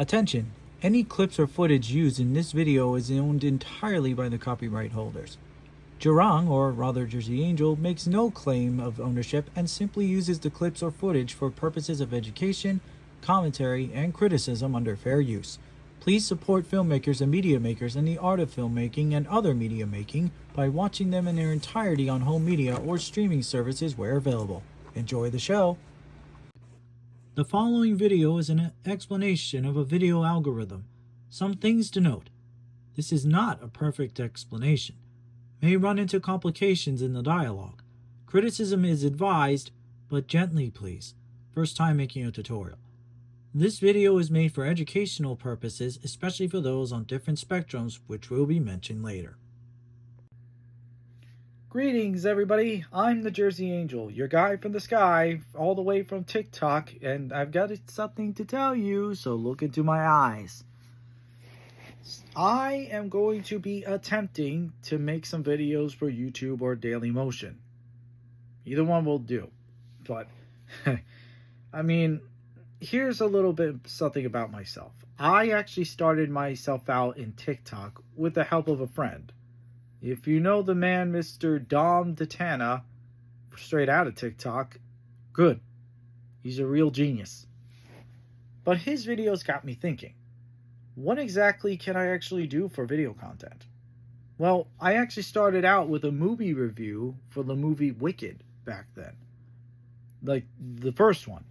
Attention! Any clips or footage used in this video is owned entirely by the copyright holders. Jurong, or rather Jersey Angel, makes no claim of ownership and simply uses the clips or footage for purposes of education, commentary, and criticism under fair use. Please support filmmakers and media makers in the art of filmmaking and other media making by watching them in their entirety on home media or streaming services where available. Enjoy the show! The following video is an explanation of a video algorithm. Some things to note. This is not a perfect explanation. May run into complications in the dialogue. Criticism is advised, but gently please. First time making a tutorial. This video is made for educational purposes, especially for those on different spectrums, which will be mentioned later. Greetings, everybody. I'm the Jersey Angel, your guy from the sky, all the way from TikTok, and I've got something to tell you, so look into my eyes. I am going to be attempting to make some videos for YouTube or Dailymotion. Either one will do. But, I mean, here's a little bit something about myself. I actually started myself out in TikTok with the help of a friend. If you know the man, Mr. Dom Datana, straight out of TikTok, good. He's a real genius. But his videos got me thinking. What exactly can I actually do for video content? Well, I actually started out with a movie review for the movie Wicked back then. Like, the first one.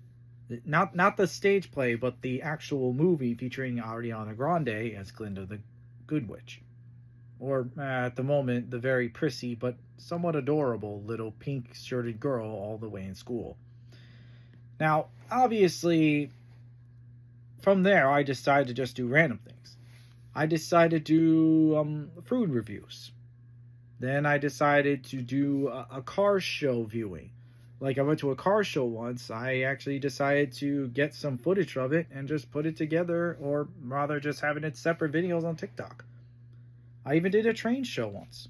Not the stage play, but the actual movie featuring Ariana Grande as Glinda the Good Witch. Or, at the moment, the very prissy but somewhat adorable little pink-shirted girl all the way in school. Now, obviously, from there, I decided to just do random things. I decided to do food reviews. Then I decided to do a car show viewing. Like, I went to a car show once. I actually decided to get some footage of it and just put it together, or rather just having it separate videos on TikTok. I even did a train show once.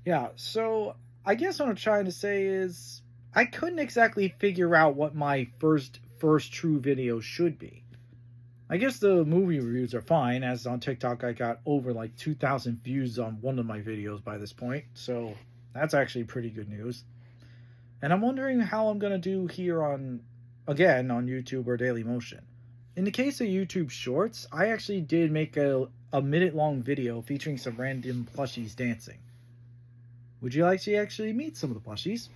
Yeah, so I guess what I'm trying to say is I couldn't exactly figure out what my first true video should be. I guess the movie reviews are fine, as on TikTok I got over like 2,000 views on one of my videos by this point, so that's actually pretty good news. And I'm wondering how I'm going to do here on YouTube or Dailymotion. In the case of YouTube Shorts, I actually did make a minute-long video featuring some random plushies dancing. Would you like to actually meet some of the plushies?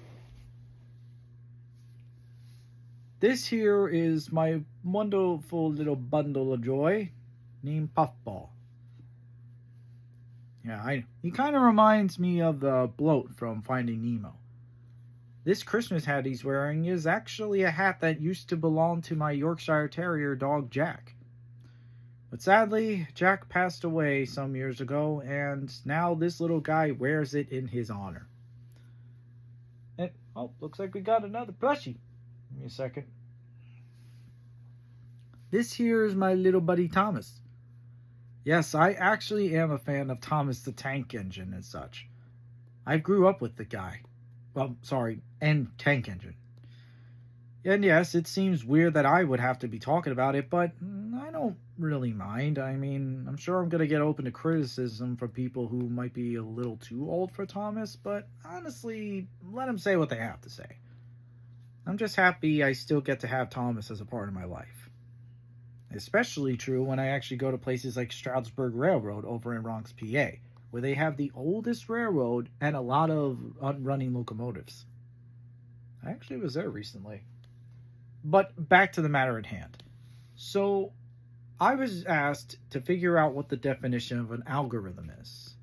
This here is my wonderful little bundle of joy named Puffball. Yeah, he kind of reminds me of the bloat from Finding Nemo. This Christmas hat he's wearing is actually a hat that used to belong to my Yorkshire Terrier dog, Jack. But sadly, Jack passed away some years ago, and now this little guy wears it in his honor. And, oh, looks like we got another plushie. Give me a second. This here is my little buddy Thomas. Yes, I actually am a fan of Thomas the Tank Engine and such. I grew up with the guy. Well, sorry, and Tank Engine. And yes, it seems weird that I would have to be talking about it, but I don't really mind. I mean, I'm sure I'm going to get open to criticism from people who might be a little too old for Thomas, but honestly, let them say what they have to say. I'm just happy I still get to have Thomas as a part of my life. Especially true when I actually go to places like Stroudsburg Railroad over in Bronx, PA, where they have the oldest railroad and a lot of running locomotives. I actually was there recently. But back to the matter at hand. So, I was asked to figure out what the definition of an algorithm is.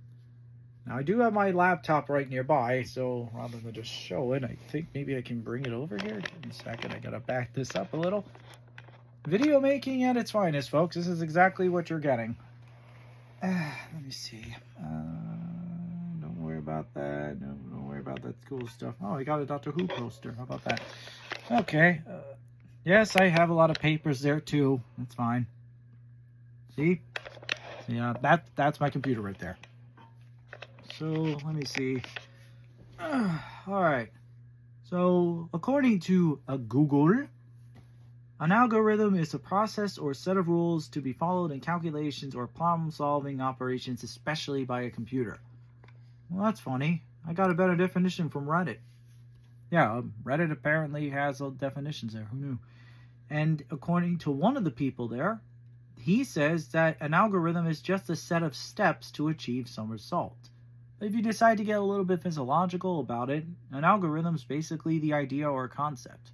Now, I do have my laptop right nearby, so rather than just show it, I think maybe I can bring it over here. Give me a second, I gotta back this up a little. Video making at its finest, folks. This is exactly what you're getting. Let me see. Don't worry about that. No, don't worry about that cool stuff. Oh, I got a Doctor Who poster. How about that? Okay. Yes, I have a lot of papers there too. That's fine. See? Yeah, that's my computer right there. So, let me see. Alright. So, according to Google, An algorithm is a process or set of rules to be followed in calculations or problem-solving operations, especially by a computer. Well, that's funny. I got a better definition from Reddit. Yeah, Reddit apparently has definitions there. Who knew? And according to one of the people there, he says that an algorithm is just a set of steps to achieve some result. If you decide to get a little bit physiological about it, an algorithm is basically the idea or concept.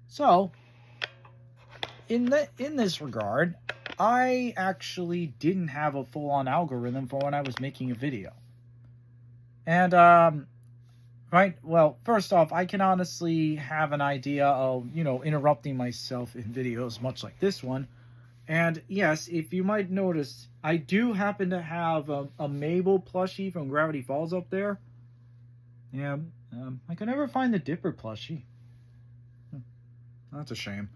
So, in this regard, I actually didn't have a full-on algorithm for when I was making a video. And, right, well, first off, I can honestly have an idea of, interrupting myself in videos much like this one. And yes, if you might notice, I do happen to have a Mabel plushie from Gravity Falls up there. Yeah, I could never find the Dipper plushie. That's a shame.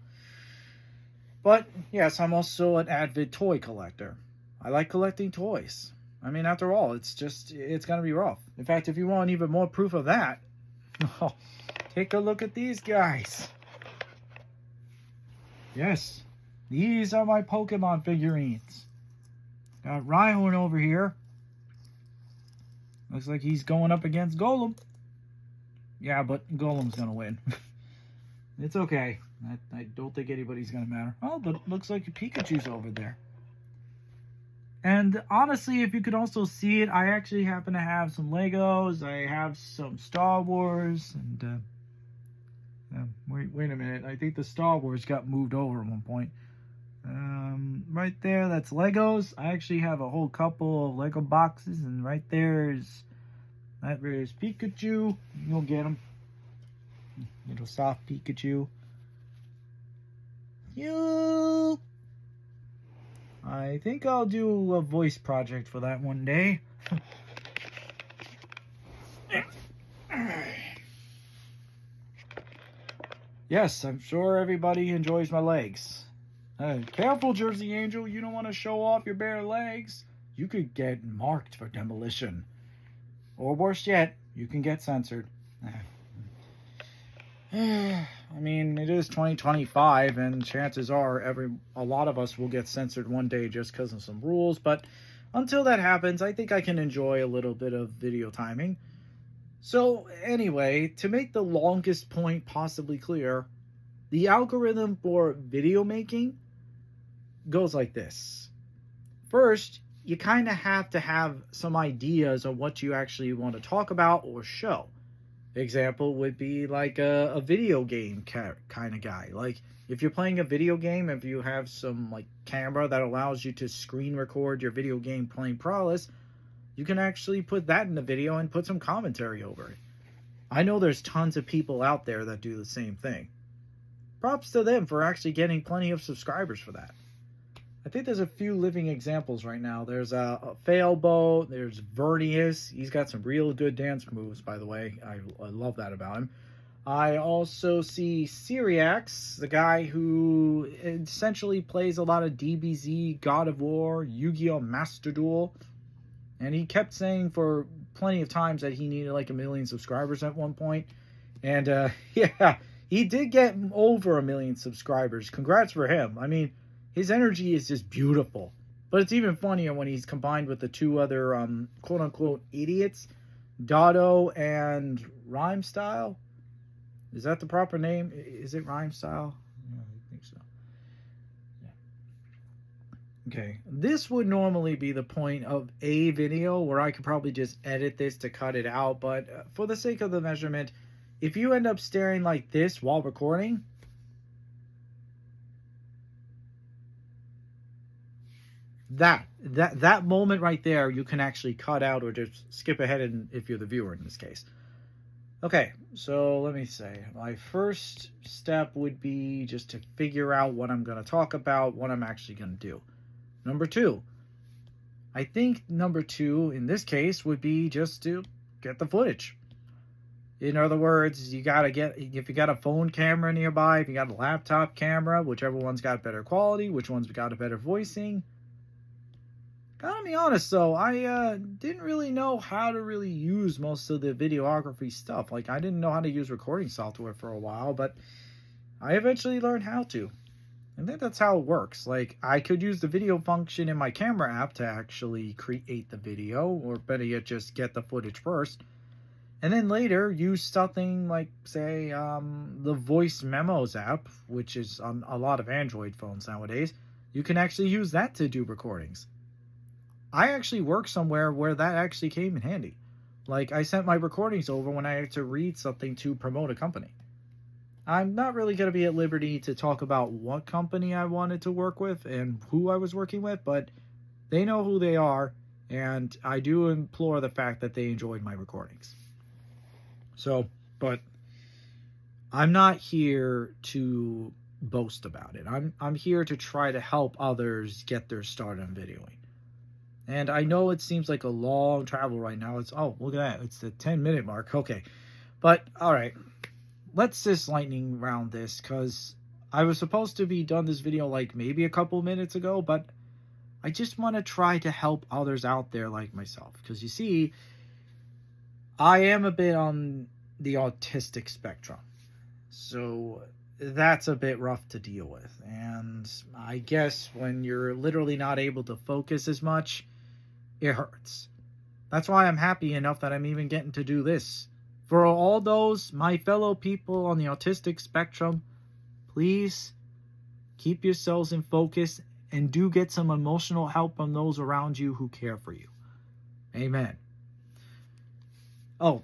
But yes, I'm also an avid toy collector. I like collecting toys. I mean, after all, it's gonna be rough. In fact, if you want even more proof of that, take a look at these guys. Yes, these are my Pokemon figurines. Got Rhyhorn over here. Looks like he's going up against Golem. Yeah, but Golem's gonna win. It's okay. I don't think anybody's gonna matter. Oh, but it looks like Pikachu's over there. And honestly, if you could also see it, I actually happen to have some Legos. I have some Star Wars. And, wait a minute. I think the Star Wars got moved over at one point. Right there, that's Legos. I actually have a whole couple of Lego boxes. And right there's Pikachu. You'll get him. Little soft Pikachu. You. I think I'll do a voice project for that one day. Yes, I'm sure everybody enjoys my legs. Careful, Jersey Angel. You don't want to show off your bare legs. You could get marked for demolition. Or worse yet, you can get censored. I mean, it is 2025, and chances are a lot of us will get censored one day just because of some rules. But until that happens, I think I can enjoy a little bit of video timing. So anyway, to make the longest point possibly clear, the algorithm for video making goes like this. First, you kind of have to have some ideas on what you actually want to talk about or show. Example would be like a video game kind of guy. Like if you're playing a video game, if you have some like camera that allows you to screen record your video game playing prowess, you can actually put that in the video and put some commentary over it. I know there's tons of people out there that do the same thing. Props to them for actually getting plenty of subscribers for that. I think there's a few living examples right now. There's a Failboat. There's Vernius. He's got some real good dance moves, by the way. I love that about him. I also see Syriax, the guy who essentially plays a lot of DBZ, God of War, Yu-Gi-Oh! Master Duel. And he kept saying for plenty of times that he needed like 1 million subscribers at one point. And yeah, he did get over 1 million subscribers. Congrats for him. I mean, his energy is just beautiful. But it's even funnier when he's combined with the two other quote-unquote idiots, Dotto and Rhymestyle. Is that the proper name? Is it Rhymestyle? Yeah, I think so. Yeah. Okay. This would normally be the point of a video where I could probably just edit this to cut it out. But for the sake of the measurement, if you end up staring like this while recording, that moment right there, you can actually cut out or just skip ahead if you're the viewer in this case. Okay, so let me say, my first step would be just to figure out what I'm going to talk about, what I'm actually going to do. Number two, I think number two in this case would be just to get the footage. In other words, you got to get, if you got a phone camera nearby, if you got a laptop camera, whichever one's got better quality, which one's got a better voicing. Gotta be honest though, I didn't really know how to really use most of the videography stuff. Like I didn't know how to use recording software for a while, but I eventually learned how to. I think that's how it works. Like, I could use the video function in my camera app to actually create the video, or better yet, just get the footage first. And then later, use something like, say, the Voice Memos app, which is on a lot of Android phones nowadays. You can actually use that to do recordings. I actually work somewhere where that actually came in handy. Like, I sent my recordings over when I had to read something to promote a company. I'm not really going to be at liberty to talk about what company I wanted to work with and who I was working with, but they know who they are, and I do implore the fact that they enjoyed my recordings. So, but I'm not here to boast about it. I'm here to try to help others get their start on videoing. And I know it seems like a long travel right now. It's, oh, look at that. It's the 10-minute mark. Okay. But, all right. Let's just lightning round this, because I was supposed to be done this video like maybe a couple minutes ago, but I just want to try to help others out there like myself. Because you see, I am a bit on the autistic spectrum. So that's a bit rough to deal with. And I guess when you're literally not able to focus as much, it hurts. That's why I'm happy enough that I'm even getting to do this. For all those, my fellow people on the autistic spectrum, please keep yourselves in focus and do get some emotional help from those around you who care for you. Amen. Oh,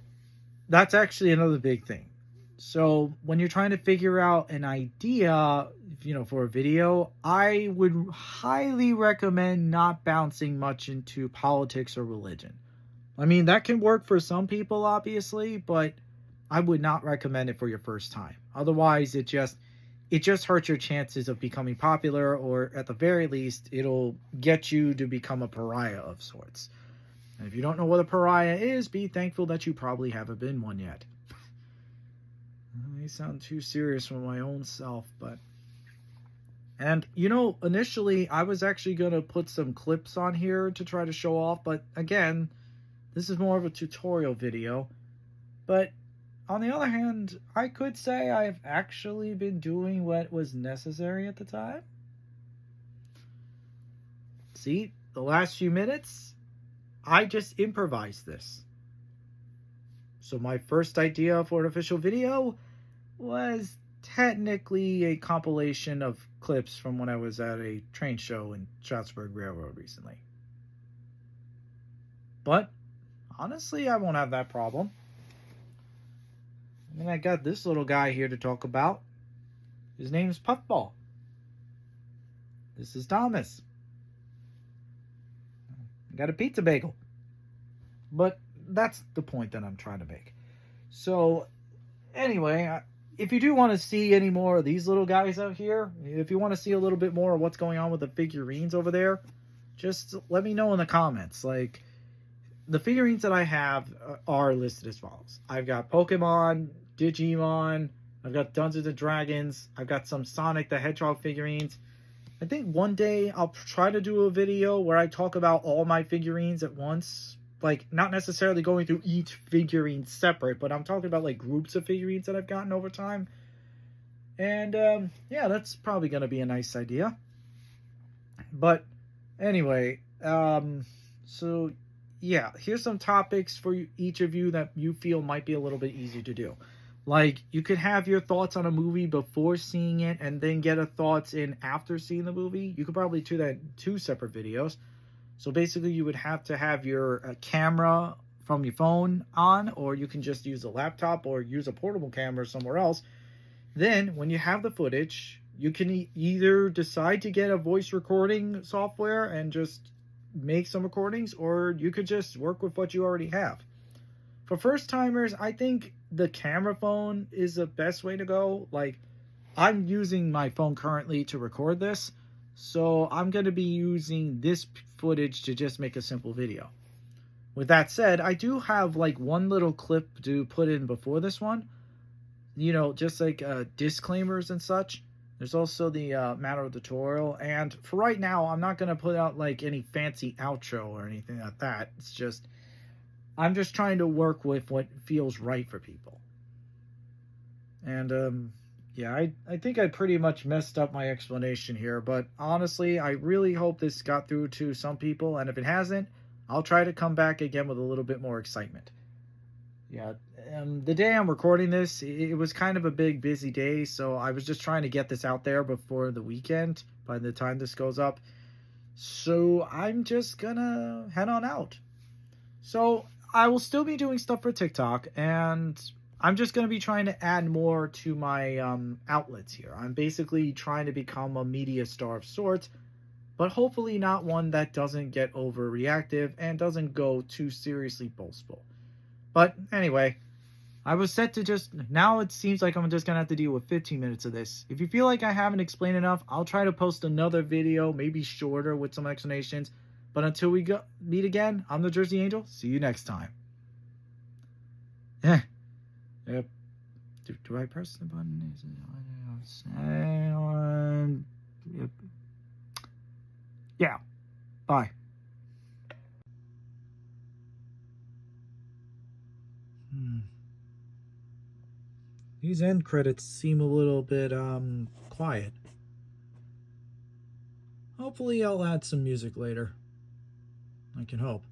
that's actually another big thing. So when you're trying to figure out an idea, for a video, I would highly recommend not bouncing much into politics or religion. I mean, that can work for some people, obviously, but I would not recommend it for your first time. Otherwise, it just hurts your chances of becoming popular, or at the very least, it'll get you to become a pariah of sorts. And if you don't know what a pariah is, be thankful that you probably haven't been one yet. I may sound too serious for my own self, but... And, initially, I was actually going to put some clips on here to try to show off, but again... This is more of a tutorial video, but on the other hand, I could say I've actually been doing what was necessary at the time. See, the last few minutes, I just improvised this. So my first idea for an official video was technically a compilation of clips from when I was at a train show in Stroudsburg Railroad recently. But honestly, I won't have that problem. I mean, I got this little guy here to talk about. His name's Puffball. This is Thomas. I got a pizza bagel. But that's the point that I'm trying to make. So, anyway, if you do want to see any more of these little guys out here, if you want to see a little bit more of what's going on with the figurines over there, just let me know in the comments. Like, the figurines that I have are listed as follows. I've got Pokemon, Digimon, I've got Dungeons and Dragons, I've got some Sonic the Hedgehog figurines. I think one day I'll try to do a video where I talk about all my figurines at once. Like, not necessarily going through each figurine separate, but I'm talking about, like, groups of figurines that I've gotten over time. And, yeah, that's probably going to be a nice idea. But, anyway, so... yeah, here's some topics for each of you that you feel might be a little bit easy to do. Like, you could have your thoughts on a movie before seeing it and then get a thoughts in after seeing the movie. You could probably do that in 2 separate videos. So basically, you would have to have your camera from your phone on, or you can just use a laptop or use a portable camera somewhere else. Then, when you have the footage, you can either decide to get a voice recording software and just make some recordings, or you could just work with what you already have. For first timers, I think the camera phone is the best way to go. Like, I'm using my phone currently to record this, so I'm going to be using this footage to just make a simple video. With that said, I do have like one little clip to put in before this one, just like disclaimers and such. There's also the Matter tutorial, and for right now, I'm not going to put out like any fancy outro or anything like that. It's just, I'm just trying to work with what feels right for people. And, Yeah, I think I pretty much messed up my explanation here, but honestly, I really hope this got through to some people, and if it hasn't, I'll try to come back again with a little bit more excitement. Yeah, the day I'm recording this, it was kind of a big, busy day, so I was just trying to get this out there before the weekend by the time this goes up. So I'm just gonna head on out. So I will still be doing stuff for TikTok, and I'm just going to be trying to add more to my outlets here. I'm basically trying to become a media star of sorts, but hopefully not one that doesn't get overreactive and doesn't go too seriously boastful. But anyway, I was set to just, now it seems like I'm just going to have to deal with 15 minutes of this. If you feel like I haven't explained enough, I'll try to post another video, maybe shorter with some explanations. But until we meet again, I'm the Jersey Angel. See you next time. Yeah. Yep. Do I press the button? Yep. Yeah. Bye. These end credits seem a little bit quiet. Hopefully I'll add some music later. I can hope.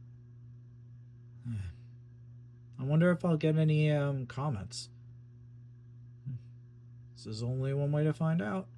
I wonder if I'll get any comments. This is only one way to find out.